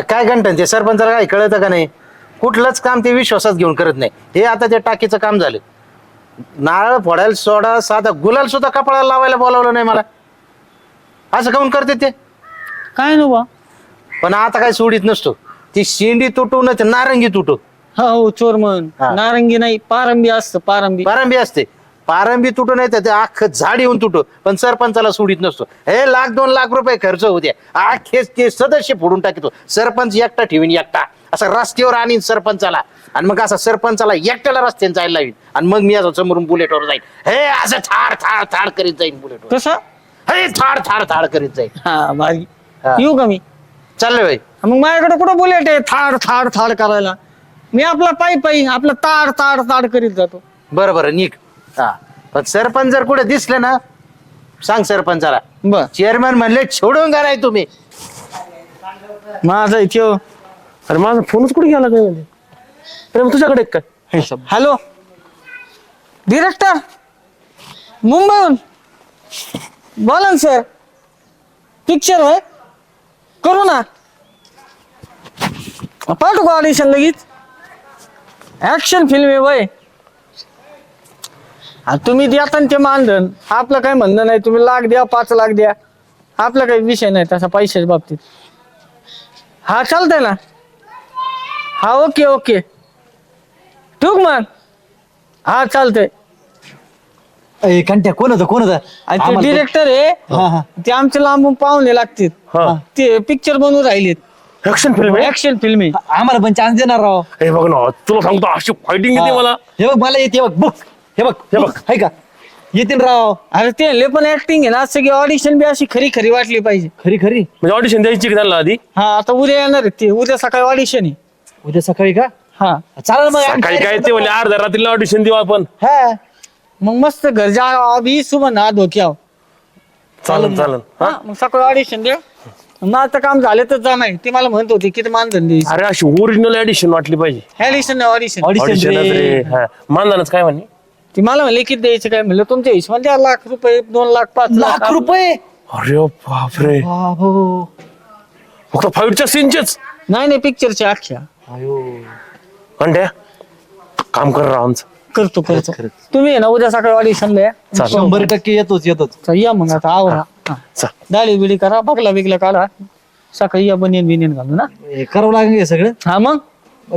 काय घंटन ते सरपंचाला काय कळतं का नाही? कुठलंच काम ते विश्वासात घेऊन करत नाही. हे आता ते टाकीचं काम झालं. नारळ फोडायला सोडा, साधा गुलाल सुद्धा कपाळाला लावायला बोलावलं नाही मला. असं काऊन करते ते? काय नो बा. पण आता काय सोडित नसतो. ती शेंडी तुटू न ते नारंगी तुटू. हो चोरमन. हा. नारंगी नाही, पारंबी असतं, पारंबी. पारंबी असते. पारंबी तुटू नाही तर ते अख्खं झाड येऊन तुटू. पण सरपंचाला सोडित नसतो. हे 1,00,000-2,00,000 खर्च होऊ द्या, अख्खेच ते सदस्य फोडून टाकतो. सरपंच एकटा ठेवीन, एकटा असा रस्त्यावर आणीन सरपंचाला. आणि मग असा सरपंचाला एकट्याला रस्त्याने जायला लावीन. आणि मग मी असं समोरून बुलेटवर जाईन. हे असं थाड थाड थाड करीत जाईन बुलेटवर. कसं? हे थाड थाड थाड करीत जाईन. हा भारी. हा. येऊ का मी? चाललंय बाई. मग माझ्याकडे कुठं बुलेट आहे थाड थाड थाड करायला? मी आपला पायी आपलं ताड ताड ताड करीत जातो. बरं बरं निघ. हा पण सरपंच जर कुठे दिसले ना, सांग सरपंचाला बर. चेअरमॅन म्हणले सोडून का नाही तुम्ही. माझा इथे अरे माझा फोनच कुठे गेला काय म्हणजे? प्रेम तुझ्याकडे आहे काय? हॅलो डिरेक्टर मुंबईहून बोला ना सर. पिक्चर होय करू ना. पाठवू का ऑडिशन लगेच? ऍक्शन फिल्म आहे वय. तुम्ही द्या ते मानधन. आपलं काही म्हणणं नाही. तुम्ही 1,00,000 द्या, 5,00,000 द्या. आपला काही विषय नाही तसा पैशाच्या बाबतीत. हा चालतंय ना. हा ओके ओके ठेवू मग. हा चालतंय. कंट्या कोण होतं? आणि ते डिरेक्टर आहे ते आमच्या लांबून पाहुणे लागतील. हा. ते पिक्चर बनवून राहिलेत. ऍक्शन फिल्म आहे. ऍक्शन फिल्म आहे. आम्हाला पण चान्स देणार राव. हे बघ ना, तुला सांगतो अशी फायटिंग येते मला. हे बघ मला येते बघ. हे बघ आहे का येतील राव. अरे ते लय पण ऍक्टिंग आहे ना. सगळी ऑडिशन बी अशी खरी खरी वाटली पाहिजे. खरी म्हणजे ऑडिशन द्यायची की त्यांना आधी? हा आता उद्या येणार आहे ते. उद्या सकाळी ऑडिशन आहे. उद्या सकाळी का? हा चालेल मग. काही काय ते म्हणजे अर्ध्या रात्रीला ऑडिशन देऊ आपण. हा मग मस्त घर जा अभी सुमन हा धोक्या. चालन चालन. हा मग सकाळी ऑडिशन द्या. मग आता काम झालं तर जाणार. ते मला म्हणत होते किती मानधन द्यायचं. अरे अशी ओरिजिनल ऑडिशन वाटली पाहिजे. ऑडिशन ऑडिशन ऑडिशन रे. हा. मानधनच काय म्हणे? ती मला म्हणले किती द्यायचं काय म्हणलं तुमच्या हिशोबाने द्या. 1,00,000 रुपये 2,00,000 5,00,000 ₹1,00,000. अरे बापरे. बाबो. फक्त फाईटच्या सीनचेच? नाही पिक्चरच्या अख्ख्या. अंड्या काम कर राव आमचं. करतो तुम्ही आहे ना उद्या सकाळी ऑडिशनला या. 100% येतोच. तर या मग आता आवरा. चल. दाढी बिडी करा, बगला बिगला काढा. सकाळी या बनियन बिनियन घालू ना. हे करावं लागेल हे सगळं. हा मग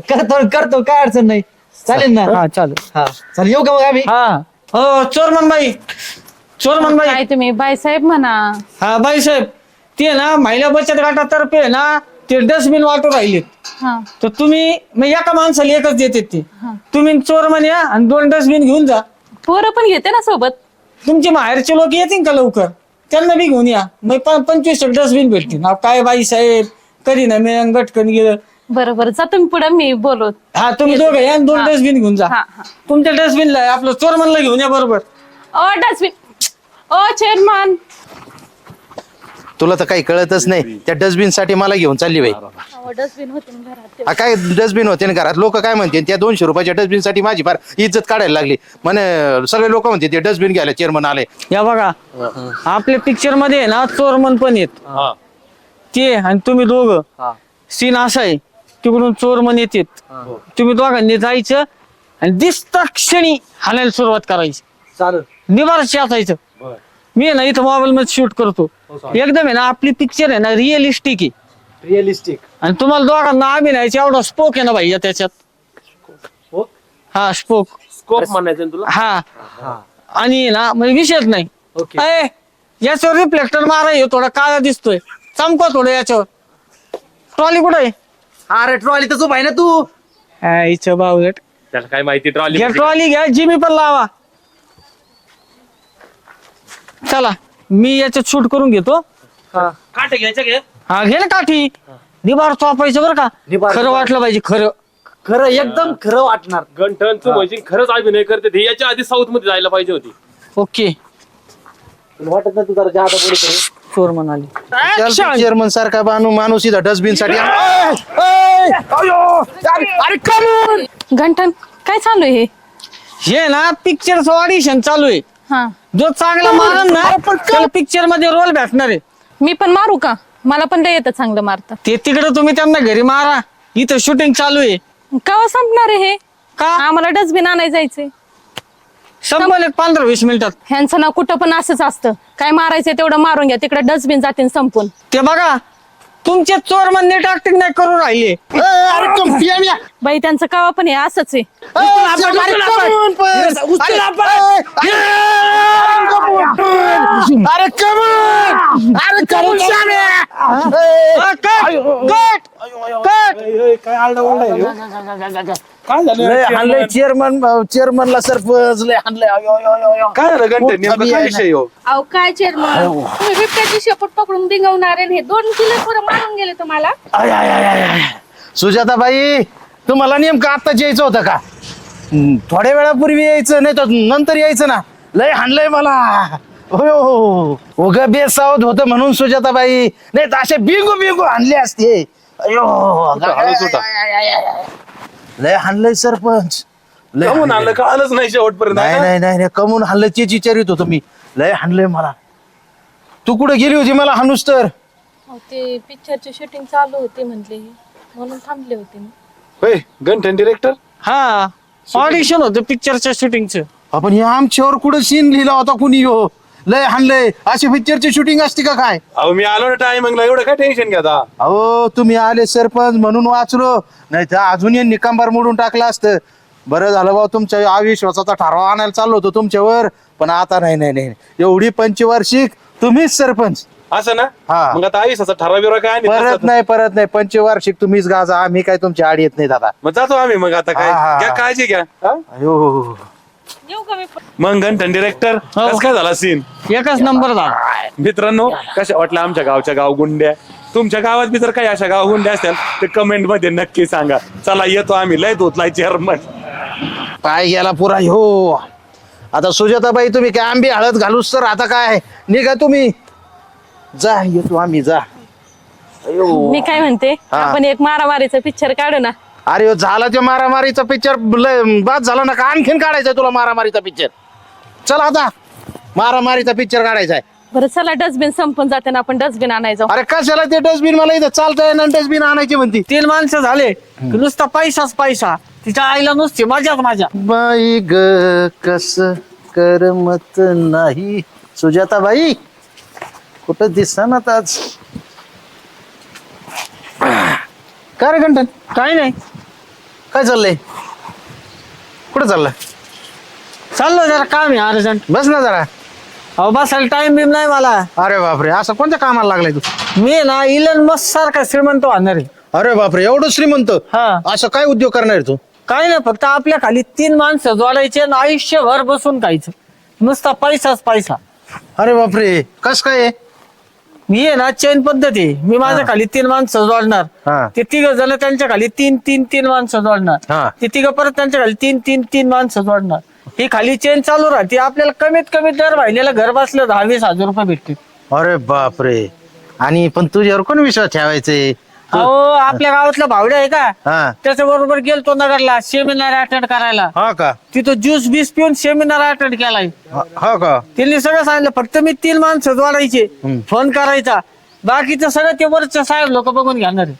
करतो काय अडचण नाही. चालेल ना. हा चालेल. हा चालेल. येऊ का मग आम्ही? हा हो चोरमनबाई. चोरमनबाई. काय तुम्ही बाईसाहेब म्हणा. हा बाई साहेब ते ना महिला बचत गटातर्फे आहे ना ते डस्टबिन वाटू राहिलेत. हा तर तुम्ही मग एका माणसाला एकच देते ते. तुम्ही चोरमन या आणि 2 डस्टबिन घेऊन जा. पोरं पण घेते ना सोबत. तुमचे बाहेरचे लोक येतील का लवकर? त्यांना बी घेऊन या. मग 25 डस्टबिन भेटतील. काय बाई साहेब कधी ना मी गटकन गेलं. बरोबर जा तुम्ही पुढे मी बोलत. हा तुम्ही दोघं या 2 डस्टबिन घेऊन जा. हा, हा. तुमच्या डस्टबिनला आपलं चोरमनला घेऊन या बरोबर. ओ डस्टबिन. ओ चेअरमन. तुला तर काही कळतच नाही. त्या डस्टबिन साठी मला घेऊन चालली बाई. डस्टबिन होते ना घरात. काय डस्टबिन होते ना घरात. लोक काय म्हणते त्या 200 रुपयाच्या डस्टबिन साठी माझी फार इज्जत काढायला लागली. म्हणे सगळे लोक म्हणते ते डस्टबिन घ्यायला चेअरमन आले. या बघा आपल्या पिक्चर मध्ये आहे ना चोरमन पण येत. ते आणि तुम्ही दोघं सीन असा आहे तिकडून चोरमन येतात. तुम्ही दोघांनी जायचं आणि दिसता क्षणी हाणायला सुरुवात करायची. चालेल. निवारशी असायचं. मी आहे ना इथं मोबाईल मध्ये शूट करतो. एकदम आहे ना आपली पिक्चर आहे ना रिअलिस्टिक आहे. रिअलिस्टिक. आणि तुम्हाला दोघांना अभिनयाचा एवढा स्पोक आहे ना भाई त्याच्यात. हा स्पोक. स्कोप म्हणायचं ना तुला? हा आणि ना म्हणजे विषयच नाही. ओके. अय, याच्यावर रिफ्लेक्टर मारा थोडा काळा दिसतोय. चमका थोडं याच्यावर. ट्रॉली कुठे आहे? अरे ट्रॉली तर आहे ना तू. इथं बावलट. त्याला काय माहिती ट्रॉली. घ्या ट्रॉली घ्या. जिमी पण लावा. चला मी याच्यात शूट करून घेतो. काटे घ्यायचं घे. हा घे ना काठी. निबार चोपायचं बरं का. निबार खरं वाटलं पाहिजे खरं. खरं एकदम खरं वाटणार. गंठन म्हणजे खरंच अभिनय करते. हे याच्या आधी साऊथ मध्ये जायला पाहिजे होती. ओके. तुला वाटत नाही तू जरा जादा बोलतो. चोर म्हणाली. चेअरमन सारखा माणूस इथं डस्टबिन साठी. घंटन काय चालू आहे हे? हे ना पिक्चरचं ऑडिशन चालू आहे. हा जो चांगला मारन ना त्याला पिक्चर मध्ये रोल भेटणार आहे. मी पण मारू का? मला पण लय येतं चांगलं मारतं. ते तिकडे तुम्ही त्यांना घरी मारा, इथं शूटिंग चालू आहे. केव्हा संपणार आहे हे? का आम्हाला डस्टबिन आणायला जायचंय. संपल एक 15-20 मिनिटात. ह्यांचं ना कुठं पण असंच असतं, काय मारायचंय तेवढं मारून घ्या, तिकडे डस्टबिन जातील संपून. ते बघा तुमचे चोर मन नीट ऍक्टिंग नाही करू राहिले. अरे कंपिया बाई त्यांचं केव्हा पण हे असंच आहे. अरे कमून अरे कमून हाणलंय चेअरमनला सरपंच लय हाणलंय. काय झालं घंटे नेमकं काय विषय हो? अहो काय चेअरमन, तुम्ही बिबट्याची शेपूट पकडून डिंगवणार आणि हे 2 किलो पोरं मारून गेले तुम्हाला. सुजाताबाई तुम्हाला नेमकं आत्ताच यायचं होतं का? थोड्या वेळापूर्वी यायचं, नाही तर नंतर यायचं ना. लय हाणलंय मला. हो उग बेसावत होतं म्हणून सुजाताबाई, नाही तर असे बिंगू हाणले असते. अयो हळूच होता. लय हाणलंय सरपंच. लय कमून हाणलंय. आणलं कळालंच नाही शेवटपर्यंत. नाही कमून हाणलं तेच विचारित होतो मी. लय हाणलंय मला. तू कुठे गेली होती मला हाणूस तर? ते पिक्चरची शूटिंग चालू होती म्हटले, म्हणून थांबले होते मी. होय घंटन डिरेक्टर. हा ऑडिशन होतं पिक्चरच्या शूटिंगचं. आपण हे आमच्यावर कुठं सीन लिहिला होता कुणी हो? लय हाणलंय. अशी पिक्चरची शूटिंग असते का काय? अहो मी आलो ना टायमिंगला, एवढं काय टेन्शन घ्या. अहो तुम्ही आले सरपंच म्हणून वाचलो, नाही तर अजून निकांबार मोडून टाकलं असतं. बरं झालं भाऊ, तुमच्या अविश्वासाचा ठराव आणायला चाललो होतो तुमच्यावर, पण आता नाही एवढी पंचवार्षिक तुम्हीच सरपंच. असं ना? हा. मग आता आयुष्याचा ठराव बिराव काय आणि परत तसं- नाही पंचवार्षिक तुम्हीच गाजा, आम्ही काय तुमच्या आड येत नाही दादा. मग जातो आम्ही. मग आता काय हा. घ्या काळजी घ्या. हा? अयो येऊ का मी पण? मग घंटन डिरेक्टर कसं काय झाला सीन? एकच नंबर झाला. मित्रांनो कशा वाटल्या आमच्या गावच्या गाव गुंड्या? तुमच्या गावात बी जर काही अशा गाव गुंड्या असतील तर कमेंट मध्ये नक्की सांगा. चला येतो आम्ही. लय धोतलाय चेअरमन. पाय गेला पुरा हो. आता सुजाताबाई तुम्ही काय आंबे हळद घालूस तर आता काय निघा तुम्ही. जा येतो आम्ही. जा. अयो मी काय म्हणते, हा. आपण एक मारामारीचा पिक्चर काढू ना. अरे हो, झाला ते मारामारीचा पिक्चर बाद झाला ना का? आणखीन काढायचा तुला मारामारीचा पिक्चर? चल आता मारामारीचा पिक्चर काढायचा आहे. बरं चला, डस्टबिन संपून जाते ना, आपण डस्टबिन आणायचो. अरे कशाला ते डस्टबिन? मला इथं चालतंय ना डस्टबिन आणायची म्हणती. 3 माणसं झाले की नुसता पैसाच पैसा. तिच्या आईला नुसती मजाच माझ्या. बाई ग कस करमत नाही. सुजाताबाई कुठं दिसणार आज? काय रे घंटन? काय नाही, काय चाललंय? कुठं चाललंय? चाललो जरा काम आहे अर्जंट. बस ना जरा. अहो बसायला टाइम बिम नाही मला. अरे बापरे, असं कोणत्या कामाला लागलाय तू? मी ना इलन मस्क सारखा श्रीमंत होणार आहे. अरे बापरे, एवढं श्रीमंत? हा. असं काय उद्योग करणार आहे तू? काय नाही, फक्त आपल्या खाली 3 माणसं जोडायचे आणि आयुष्यभर बसून खायचं. नुसता पैसाच पैसा. अरे बापरे, कस काय आहे? मी आहे ना चैन पद्धती. मी माझ्या खाली 3 माणसं हा. जोडणार. ते 3 जण त्यांच्या खाली 3 माणसं हा. जोडणार. ते 3 परत त्यांच्या खाली 3 माणसं जोडणार. ही खाली चेन चालू राहते. आपल्याला कमीत कमी दर वाहिलेला घर बसलं 10-20 हजार रुपये भेटते. अरे बापरे. आणि पण तुझ्यावर कोण विश्वास ठेवायचे? अहो आपल्या गावातला भावड्या आहे का, हा. त्याच्या बरोबर गेलतो नगरला सेमिनार अटेंड करायला. हा का? तिथं ज्यूस बीस पिऊन सेमिनार अटेंड केलाय. हा का? त्यांनी सगळं सांगितलं, फक्त मी 3 माणसं जोडायचे, फोन करायचा. बाकीचं सगळं ते वरचे साहेब लोक बघून घेणार आहे.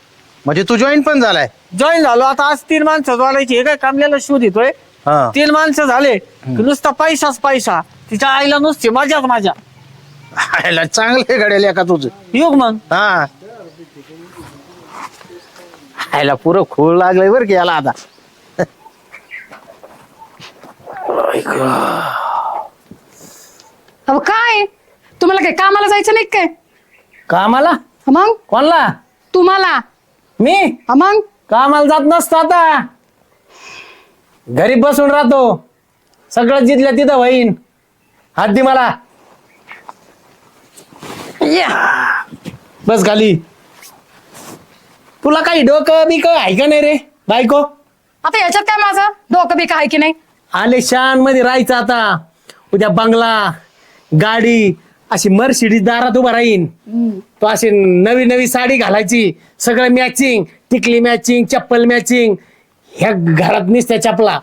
म्हणजे तू जॉईन पण झालाय? जॉईन झालो. आता आज 3 माणसं जोडायची. हे काय कामल्याला शोध येतोय. हा. 3 माणसं झाले की नुसता पैसाच पैसा. तिच्या आईला नुसती मजाच माझ्या. आयला चांगले घडेल का तुझं? योग मग. हा. आयला पुरं खूळ लागलंय बरं की याला आता. अहो काय तुम्हाला काय कामाला जायचं नाही काय? कामाला? मग कोणला? तुम्हाला मी मग कामाला जात नसतो. आता घरी बसून राहतो. सगळं जिथल्या तिथं होईन. हात दे मला. या. बस खाली. तुला काही डोकं बिकं आहे का नाही रे बायको? आता याच्यात काय माझं डोकं बिकं आहे की नाही? आले शान मध्ये राहायचं. आता उद्या बंगला गाडी अशी मर्सिडीज दारात उभा राहीन. तो अशी नवी नवी साडी घालायची. सगळं मॅचिंग. टिकली मॅचिंग, चप्पल मॅचिंग. ह्या घरात निसत्या चपला,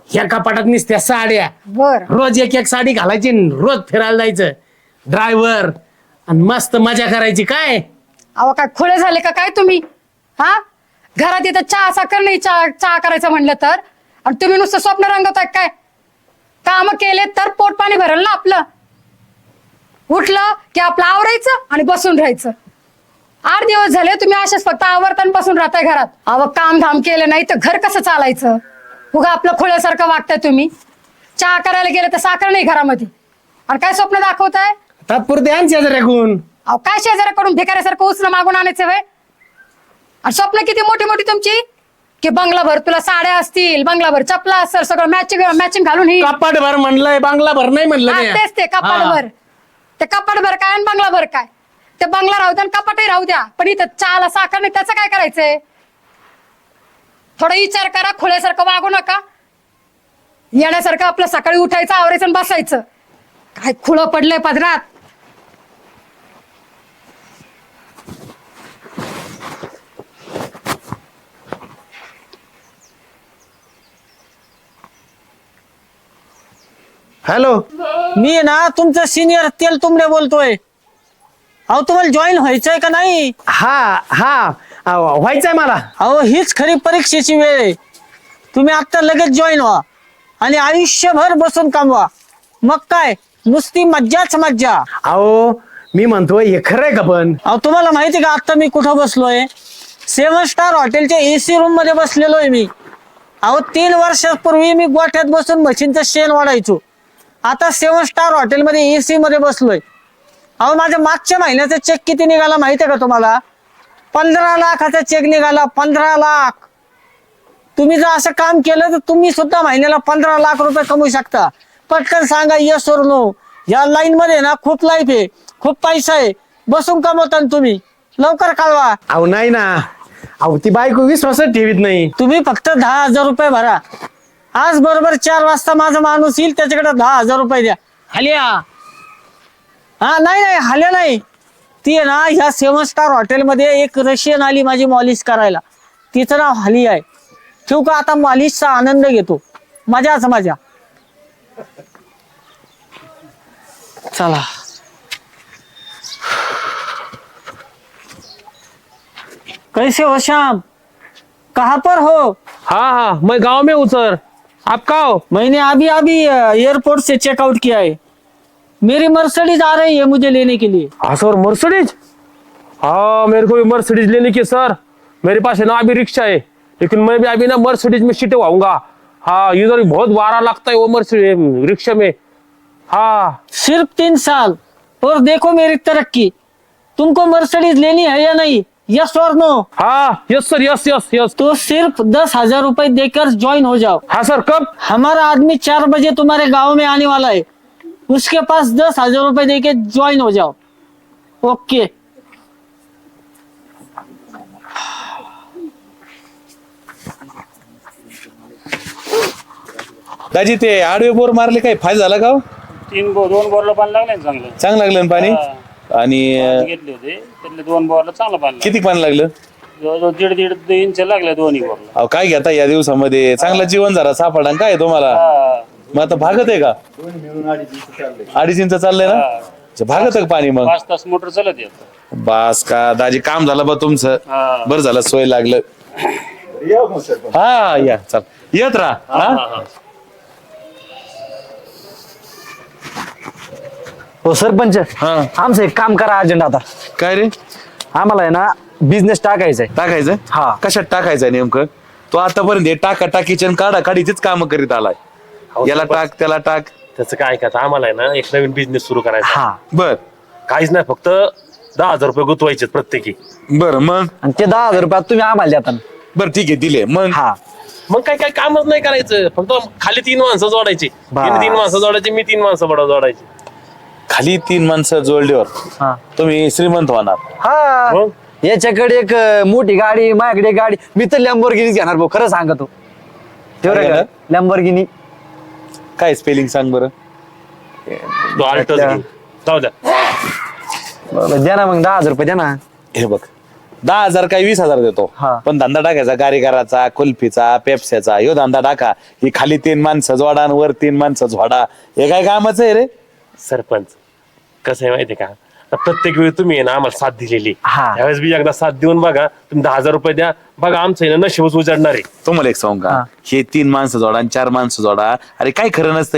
ह्या कपाटात निसत्या साड्या. बर रोज एक साडी घालायची, रोज फिरायला जायचं. ड्रायव्हर आणि मस्त मजा करायची. काय अहो काय खुळे झाले का काय तुम्ही? हा, घरात इथं चहा साखर नाही, चहा करायचं म्हणलं तर, आणि तुम्ही नुसतं स्वप्न रंगवताय काय? काम केले तर पोट पाणी भरल ना आपलं. उठलं की आपलं आवरायचं आणि बसून राहायचं. 8 दिवस झाले तुम्ही असेच फक्त आवरताना बसून राहताय घरात. अहो काम धाम केलं नाही तर घर कसं चालायचं? उगा आपलं खुळ्यासारखं वागताय तुम्ही. चहा करायला गेले तर साखर नाही घरामध्ये, आणि काय स्वप्न दाखवताय? तात्पुरते आणचे जरा गुण. अहो काय शेजाऱ्याकडून भिकाऱ्यासारखं उचलं मागून आणायचं वय? आणि स्वप्न किती मोठी मोठी तुमची, की बंगलाभर तुला साड्या असतील, बंगलाभर चपला असेल, सगळं मॅचिंग घालून ही. कपाट भर म्हणलंय, बांगला भर नाही म्हणलं हा, ते. तेच ते कपाटभर. ते कपाटभर काय आणि बंगलाभर काय? ते बंगला राहू द्या आणि कपाटही राहू द्या, पण इथं चहाला साखर नाही, त्याचं काय करायचंय? थोडा विचार करा, खुळ्यासारखं वागू नका. येण्यासारखं आपलं सकाळी उठायचं, आवरायचं आणि बसायचं. काय खुळं पडलंय पदरात. हॅलो. मी ना तुमचं सिनियर तेल तुंबडे बोलतोय. अहो तुम्हाला जॉईन व्हायचंय का नाही? हा व्हायचंय मला. अहो हीच खरी परीक्षेची वेळ आहे. तुम्ही आता लगेच जॉईन व्हा आणि आयुष्यभर बसून कमवा. मग काय नुसती मज्जाच मज्जा. अहो मी म्हणतोय हे खरंय का पण? अहो तुम्हाला माहिती का आता मी कुठं बसलोय? 7 स्टार हॉटेलच्या AC रूम मध्ये बसलेलो आहे मी. अहो 3 वर्षापूर्वी मी गोठ्यात बसून मशीनचं शेण वाढायचो. आता 7 स्टार हॉटेलमध्ये AC मध्ये बसलोय. अहो माझ्या मागच्या महिन्याचा चेक किती निघाला माहिती आहे का तुम्हाला? 15 लाखाचा चेक निघाला. 15 लाख. तुम्ही जर असं काम केलं तर तुम्ही सुद्धा महिन्याला 15 लाख रुपये कमवू शकता. पटकन सांगा येस और नो. या लाईन मध्ये ना खूप लाईफ आहे, खूप पैसा आहे. बसून कमवता ना तुम्ही. लवकर कळवा. अहो नाही ना, अहो ती बायको विश्वासच ठेवीत नाही. तुम्ही फक्त 10,000 रुपये भरा. आज बरोबर 4 वाजता माझा माणूस येईल, त्याच्याकडे 10,000 रुपये द्या. हलिया. हा नाही हल्या नाही. ती आहे ना ह्या 7 स्टार हॉटेलमध्ये एक रशियन आली माझी मॉलिश करायला. तिचं नाव हलिया आहे. ठेवू का? आता मॉलिशचा आनंद घेतो. मजाच मजा. चला. कैसे हो श्याम? कहाँ पर हो? हाँ मैं गांव में हूँ सर. आप कहाँ हो? मैंने अभी एयरपोर्ट से चेकआउट किया है. मेरी मर्सिडीज आ रही है मुझे लेने के लिए. हाँ सर मर्सिडीज. हाँ मेरे को भी मर्सिडीज लेने की सर. मेरे पास है ना अभी रिक्शा है, लेकिन मैं भी अभी ना मर्सिडीज में शिफ्ट हुआऊंगा. हाँ इधर बहुत भाड़ा लगता है वो मर्सिडीज रिक्शा में. हाँ सिर्फ 3 साल और देखो मेरी तरक्की. तुमको मर्सिडीज लेनी है या नहीं? यस और नो? हाँ yes sir yes yes yes. तो सिर्फ 10,000 रुपए देकर ज्वाइन हो जाओ. हाँ सर कब? हमारा आदमी 4 बजे तुम्हारे गांव में आने वाला है. उसके पास 10,000 रुपए देके ज्वाइन हो जाओ. ओके. दाजी ते आडवे बोर मारले काय फायदा झाला का हो? 2 बोरला पाणी लागले ना चांगलं. चांगलं लागलं ना पाणी. आणि घेतले होते त्यातले 2 बोरला चांगलं पाणी किती पाणी लागलं? लागलं. जवळजवळ 1.5 इंच लागले दोन्ही बोरला. अहो काय घेता या दिवसामध्ये? चांगलं जीवन जरा सापडा काय तुम्हाला. मग आता भागत आहे का? 2.5 इंच चाललंय ना. अच्छा, भागत आहे का पाणी मग? 5 तास मोटर चालत येत. बास का दाजी काम झालं बा तुमचं. हा. बरं झालं सोय लागलं. हा या चल येत राहा. हा? हो सरपंच, हा. आमचं एक काम करा अर्जंट. आता काय रे आम्हाला आहे ना बिझनेस टाकायचा आहे. टाकायचं? हा. कशात टाकायचं नेमकं? तो आतापर्यंत हे टाका टाकीच्या काढा काढीचीच काम करीत आलाय. याला टाक त्याला टाक. त्याचं काय ऐकायचं आम्हाला आहे ना, एक नवीन बिझनेस सुरू करायचा. हा. बर काहीच नाही, फक्त 10,000 रुपये गुंतवायचे प्रत्येकी. बर मग आणि ते 10,000 रुपयात तुम्ही आम्हाला देता. बर ठीक आहे दिले मग. हा. मग काय कामच नाही करायचं, फक्त खाली 3 माणसं जोडायची. बा. 3 माणसं जोडायची, मी 3 माणसं जोडायची. खाली 3 माणसं जोडल्यावर हा. तुम्ही श्रीमंत होणार. हा. मग? याच्याकडे एक मोठी गाडी, माझ्याकडे एक गाडी. मी तर लॅम्बोर्गिनीच घेणार भाऊ, खरं सांगतो. काय घेणार? लॅम्बोर्गिनी. काय स्पेलिंग सांग बरं. तो आल्टोच घे. जाऊ द्या. द्या ना मग 10,000 रुपये द्या ना. हे बघ 10,000 काय 20,000 देतो. हा. पण धंदा टाकायचा कारीगराचा, कुल्फीचा, पेप्स्याचा ह्यो धंदा टाका. की खाली 3 माणसं जोडा आणि वर 3 माणसं जोडा. हे काय कामाचं आहे रे? सरपंच कसं आहे माहितीये का, तर प्रत्येक वेळी तुम्ही आहे ना आम्हाला साथ दिलेली. हा. त्यावेळेस बी एकदा साथ देऊन बघा, तुम्ही 10,000 रुपये द्या बघा, आमचं आहे ना नशीबच उजाडणार आहे. तुम्हाला एक सांगू का, हे 3 माणसं जोडा आणि 4 माणसं जोडा, अरे काय खरं नसतं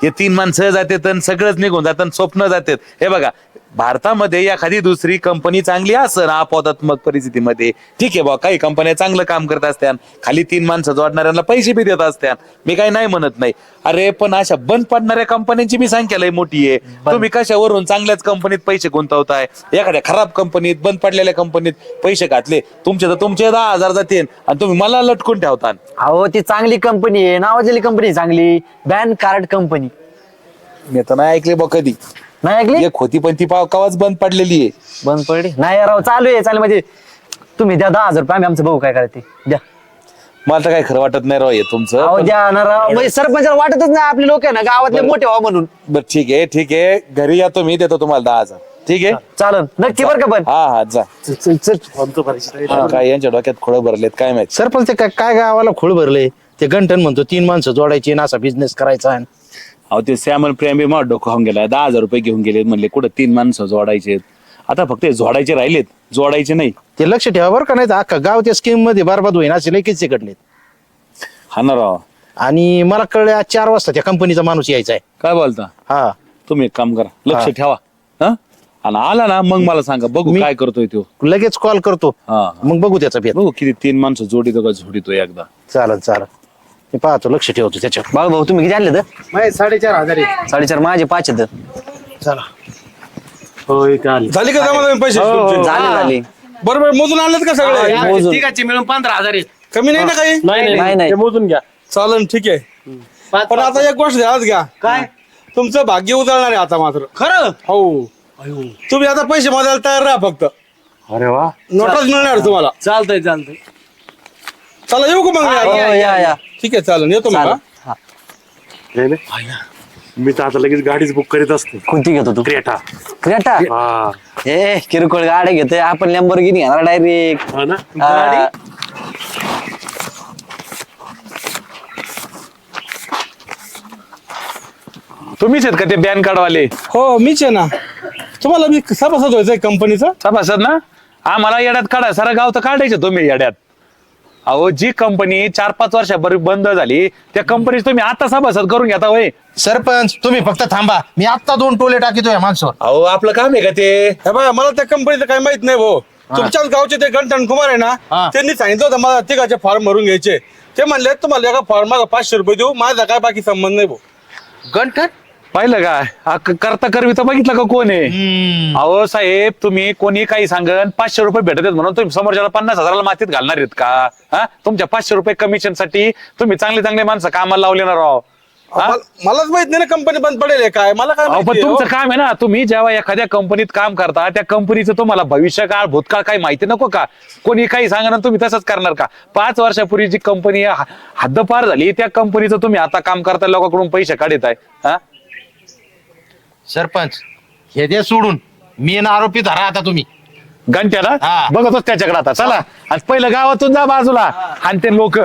हे 3 माणसं जातात आणि सगळंच निघून जातात, स्वप्न जातात. हे बघा, भारतामध्ये एखादी दुसरी कंपनी चांगली असेल अपवादात्मक परिस्थितीमध्ये, ठीक आहे बा, काही कंपन्या चांगलं काम करत असतात, खाली 3 माणसं जोडणाऱ्यांना पैसे बी देत असतात, मी काही नाही म्हणत नाही. अरे पण अशा बंद पडणाऱ्या कंपन्यांची बी संख्या लय मोठी आहे. तुम्ही कशावरून चांगल्याच कंपनीत पैसे गुंतवताय, एखाद्या खराब कंपनीत, बंद पडलेल्या कंपनीत पैसे घातले, तुमचे 10,000 जातील आणि तुम्ही मला लटकून ठेवता. अहो ती चांगली कंपनी आहे, नावाजलेली कंपनी चांगली, बॅन कार्ड कंपनी. मी तर नाही ऐकले बा कधी. नाही ऐकली? एक होती पण ती कवाच बंद पडलेली आहे. बंद पडली नाही राव, चालू आहे म्हणजे तुम्ही द्या 10,000 रुपये, आम्ही आमचं बघू काय करायचं ते द्या. मला तर काही खरं वाटत नाही राव हे तुमचं. अहो द्या ना राव, म्हणजे सरपंचाला वाटतच नाही आपले लोक आहे ना गावातले मोठे व्हा म्हणून. बरं ठीक आहे, घरी या तुम्ही, देतो तुम्हाला 10,000. ठीक आहे, चालन नक्की बरं का पण. हा जा. चल चल. हा, काय यांच्या डोक्यात खोडं भरलेत काय माहिती. सरपंच ते काय गावाला खोळ भरले, ते गंठन म्हणतो 3 माणसं जोडायची आणि असा बिझनेस करायचा आहे. अहो ते सॅमन प्रेम बी मला डोकं खाऊन गेला. 10,000 रुपये घेऊन गेले, म्हणले कुठं 3 माणसं जोडायचे. आता फक्त हे जोडायचे राहिलेत, जोडायचे नाही. ते लक्ष ठेवा बरं का, नाही तर अख्खा गाव त्या स्कीम मध्ये बरबाद होईन असे लेखीच चिकटलेत. हा ना राव. आणि मला कळलं आज 4 वाजता त्या कंपनीचा माणूस यायचा आहे. काय बोलता, हा तुम्ही एक काम करा, लक्ष हा. ठेवा. हा, आणि आला ना मग मला सांगा, बघू मी- काय करतोय तो. लगेच कॉल करतो, हा. मग बघू त्याचा भेद. बघू किती 3 माणसं जोडीतो का झोडीतो एकदा. चालेल मी पाहतो, लक्ष ठेवतो त्याच्यावर. बाळू भाऊ तुम्ही किती आणले तर? 4,500 4.5 माझे 5 आहेत. चला. झाली का जमा पैसे झाले बरोबर मोजून आणलेत का सगळे? मोजून. तिघांचे मिळून 15,000 आहेत. कमी नाही ना काही? नाही. ते मोजून घ्या. चालन ठीक आहे. पण आता एक गोष्ट ध्यानात घ्या, काय तुमचं भाग्य उजळणार आहे आता मात्र. खरं हो, तुम्ही आता पैसे मोजायला तयार राहा फक्त. अरे वा, नोटच मिळणार तुम्हाला. चालतंय. चला येऊ का मग मी हो, आता? या ठीक आहे चालन, येतो मग. हा. मी तर आता लगेच गाडीच बुक करीत असतो. कोणती घेतो तू? क्रेटा. क्रेटा? हा. ए किरकोळ गाड्या घेतोय आपण, लॅम्बोर्गिनी घेणार डायरेक्ट. हा ना. तुम्हीच आहेत का ते पॅन कार्ड वाले? हो मीच आहे ना. तुम्हाला मी सभासद व्हायचंय कंपनीचा. सभासद ना, आम्हाला येड्यात काढा, सारा गाव तर काढायचे तुम्ही येड्यात. अहो जी कंपनी 4-5 वर्षापूर्वी बंद झाली, त्या कंपनीत तुम्ही आता सभासद करून घेता होय. सरपंच तुम्ही फक्त थांबा, मी आत्ता 2 टोले टाकितो या माणसावर. अहो आपलं काम आहे का ते? हे बघा, मला त्या कंपनीचं काही माहित नाही भाऊ. तुमच्याच गावचे ते गंठन कुमार आहे ना, हा. त्यांनी सांगितलं होतं मला तिघाचे फॉर्म भरून घ्यायचे. ते म्हणले तुम्हाला एका फॉर्माला 500 रुपये देऊ, माझा काय बाकी संबंध नाही भाऊ. गंठन पाहिलं का, करता करवी तर बघितलं का कोण आहे? अहो साहेब, तुम्ही कोणी काही सांगन 500 रुपये भेटत आहेत म्हणून तुम्ही समोरच्याला 50,000 मातीत घालणार आहेत का? हा, तुमच्या 500 रुपये कमिशन साठी तुम्ही चांगले माणसं कामाला लावले ना राव. हा? मलाच माहित नाही ना कंपनी बंद पडेल आहे काय, मला काय अहो, पण माहिती आहे, तुमचं हो. काम आहे ना, तुम्ही जेव्हा एखाद्या कंपनीत काम करता त्या कंपनीचं तुम्हाला भविष्यकाळ भूतकाळ काही माहिती नको का? कोणी काही सांगणार तुम्ही तसंच करणार का? 5 वर्षापूर्वी जी कंपनी हद्दपार झाली, त्या कंपनीचं तुम्ही आता काम करता लोकांकडून पैसे काढत आहे. हा, सरपंच हे दे सोडून, मी ना आरोपी धरा आता तुम्ही. घंट्याला हा. बघतोच त्याच्याकडे आता. चला आज पहिलं गावातून जा बाजूला, आणि ते लोक